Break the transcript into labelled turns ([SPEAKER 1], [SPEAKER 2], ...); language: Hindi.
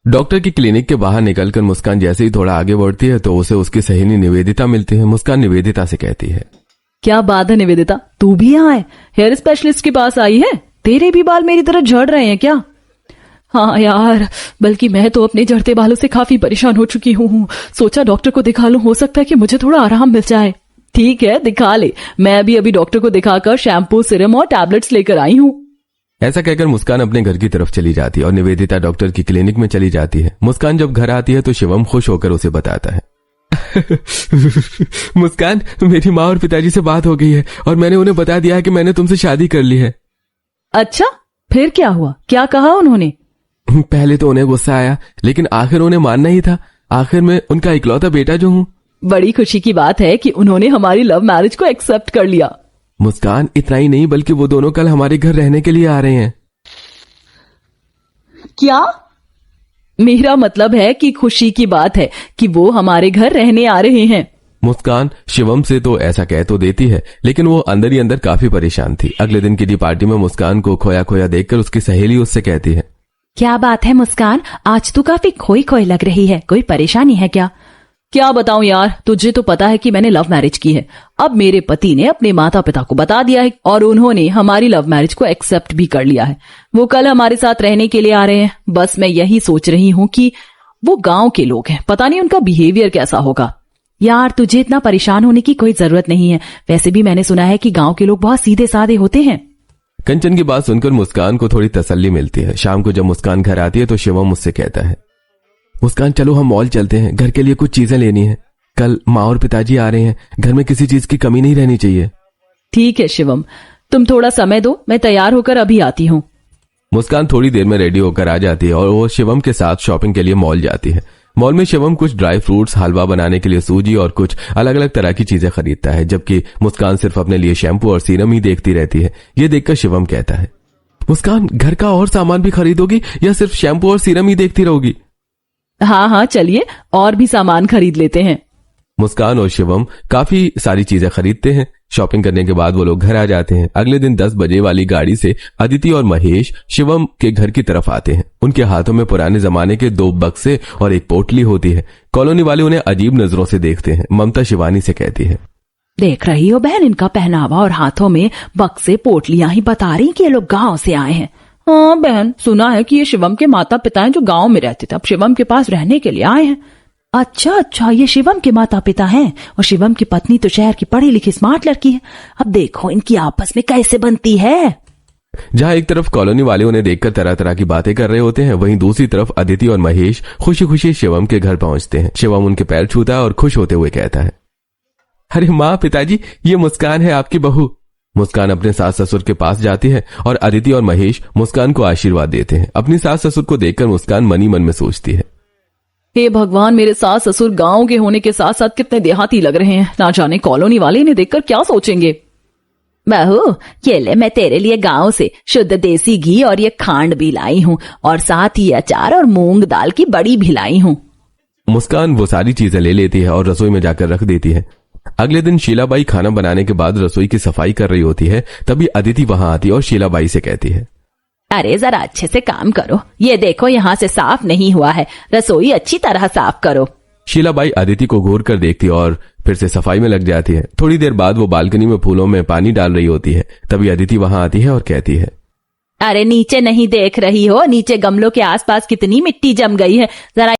[SPEAKER 1] डॉक्टर की क्लिनिक के बाहर निकलकर मुस्कान जैसे ही थोड़ा आगे बढ़ती है तो उसे उसकी सहेली निवेदिता मिलती है। मुस्कान निवेदिता से कहती है,
[SPEAKER 2] क्या बात है निवेदिता, तू भी यहाँ है? हेयर स्पेशलिस्ट के पास आई है? तेरे भी बाल मेरी तरह झड़ रहे हैं क्या? हाँ यार, बल्कि मैं तो अपने झड़ते बालों से काफी परेशान हो चुकी हूँ। सोचा डॉक्टर को दिखा लूं, हो सकता है कि मुझे थोड़ा आराम मिल जाए। ठीक है, दिखा ले। मैं भी अभी डॉक्टर को दिखाकर शैम्पू, सिरम और टैबलेट्स लेकर आई हूँ।
[SPEAKER 1] ऐसा कहकर मुस्कान अपने घर की तरफ चली जाती है और निवेदिता डॉक्टर की क्लिनिक में चली जाती है। मुस्कान जब घर आती है तो शिवम खुश होकर उसे बताता है, मुस्कान, मेरी माँ और पिताजी से बात हो गई है और मैंने उन्हें बता दिया है कि मैंने तुमसे शादी कर ली है।
[SPEAKER 2] अच्छा, फिर क्या हुआ? क्या कहा उन्होंने?
[SPEAKER 1] पहले तो उन्हें गुस्सा आया, लेकिन आखिर उन्हें मानना ही था। आखिर मैं उनका इकलौता बेटा जो हूँ।
[SPEAKER 2] बड़ी खुशी की बात है कि उन्होंने हमारी लव मैरिज को एक्सेप्ट कर लिया।
[SPEAKER 1] मुस्कान, इतना ही नहीं बल्कि वो दोनों कल हमारे घर रहने के लिए आ रहे हैं।
[SPEAKER 2] क्या? मेरा मतलब है कि खुशी की बात है कि वो हमारे घर रहने आ रहे हैं।
[SPEAKER 1] मुस्कान शिवम से तो ऐसा कह तो देती है, लेकिन वो अंदर ही अंदर काफी परेशान थी। अगले दिन की पार्टी में मुस्कान को खोया खोया देखकर उसकी सहेली उससे कहती है,
[SPEAKER 2] क्या बात है मुस्कान, आज तू काफी खोई खोई लग रही है, कोई परेशानी है क्या? क्या बताऊं यार, तुझे तो पता है कि मैंने लव मैरिज की है। अब मेरे पति ने अपने माता पिता को बता दिया है और उन्होंने हमारी लव मैरिज को एक्सेप्ट भी कर लिया है। वो कल हमारे साथ रहने के लिए आ रहे हैं। बस मैं यही सोच रही हूँ कि वो गांव के लोग हैं, पता नहीं उनका बिहेवियर कैसा होगा। यार, तुझे इतना परेशान होने की कोई जरूरत नहीं है। वैसे भी मैंने सुना है कि गांव के लोग बहुत सीधे साधे होते हैं।
[SPEAKER 1] कंचन की बात सुनकर मुस्कान को थोड़ी तसल्ली मिलती है। शाम को जब मुस्कान घर आती है तो शिवम मुझसे कहता है, मुस्कान चलो हम मॉल चलते हैं, घर के लिए कुछ चीजें लेनी है। कल माँ और पिताजी आ रहे हैं, घर में किसी चीज की कमी नहीं रहनी चाहिए।
[SPEAKER 2] ठीक है शिवम, तुम थोड़ा समय दो, मैं तैयार होकर अभी आती हूँ।
[SPEAKER 1] मुस्कान थोड़ी देर में रेडी होकर आ जाती है और वो शिवम के साथ शॉपिंग के लिए मॉल जाती है। मॉल में शिवम कुछ ड्राई फ्रूट्स, हलवा बनाने के लिए सूजी और कुछ अलग अलग तरह की चीजें खरीदता है, जबकि मुस्कान सिर्फ अपने लिए शैम्पू और सीरम ही देखती रहती है। ये देखकर शिवम कहता है, मुस्कान घर का और सामान भी खरीदोगी या सिर्फ शैम्पू और सीरम ही देखती रहोगी?
[SPEAKER 2] हाँ हाँ, चलिए और भी सामान खरीद लेते हैं।
[SPEAKER 1] मुस्कान और शिवम काफी सारी चीजें खरीदते हैं। शॉपिंग करने के बाद वो लोग घर आ जाते हैं। अगले दिन 10 बजे वाली गाड़ी से अदिति और महेश शिवम के घर की तरफ आते हैं। उनके हाथों में पुराने जमाने के 2 बक्से और एक पोटली होती है। कॉलोनी वाले उन्हें अजीब नजरों से देखते हैं। ममता शिवानी से कहती है,
[SPEAKER 2] देख रही हो बहन, इनका पहनावा और हाथों में बक्से पोटलियां ही बता रही कि ये लोग गांव से आए हैं। हाँ बहन, सुना है कि ये शिवम के माता पिता हैं जो गांव में रहते थे, अब शिवम के पास रहने के लिए आए हैं। अच्छा, ये शिवम के माता पिता हैं और शिवम की पत्नी तो शहर की पढ़ी लिखी स्मार्ट लड़की है। अब देखो इनकी आपस में कैसे बनती है।
[SPEAKER 1] जहाँ एक तरफ कॉलोनी वाले उन्हें देखकर तरह तरह की बातें कर रहे होते हैं, वहीं दूसरी तरफ अदिति और महेश खुशी खुशी शिवम के घर पहुंचते हैं। शिवम उनके पैर छूता है और खुश होते हुए कहता है, अरे माँ पिताजी, ये मुस्कान है आपकी बहू। मुस्कान अपने सास ससुर के पास जाती है और अदिति और महेश मुस्कान को आशीर्वाद देते हैं। अपनी सास ससुर को देखकर मुस्कान मनी मन में सोचती है,
[SPEAKER 2] हे भगवान, मेरे सास ससुर गांव के होने के साथ साथ कितने देहाती लग रहे हैं। ना जाने कॉलोनी वाले इन्हें देखकर क्या सोचेंगे। बहू, ये ले, मैं तेरे लिए गांव से शुद्ध देसी घी और ये खांड भी लाई हूँ और साथ ही अचार और मूंग दाल की बड़ी भी लाई हूँ।
[SPEAKER 1] मुस्कान वो सारी चीजें ले लेती है और रसोई में जाकर रख देती है। अगले दिन शीलाबाई खाना बनाने के बाद रसोई की सफाई कर रही होती है। तभी अदिति वहां आती है और शीलाबाई से कहती है,
[SPEAKER 2] अरे जरा अच्छे से काम करो, ये देखो यहाँ से साफ नहीं हुआ है, रसोई अच्छी तरह साफ करो।
[SPEAKER 1] शीलाबाई अदिति को घूर कर देखती है और फिर से सफाई में लग जाती है। थोड़ी देर बाद वो बालकनी में फूलों में पानी डाल रही होती है। तभी अदिति वहां आती है और कहती है,
[SPEAKER 2] अरे नीचे नहीं देख रही हो? नीचे गमलों के आसपास कितनी मिट्टी जम गई है, जरा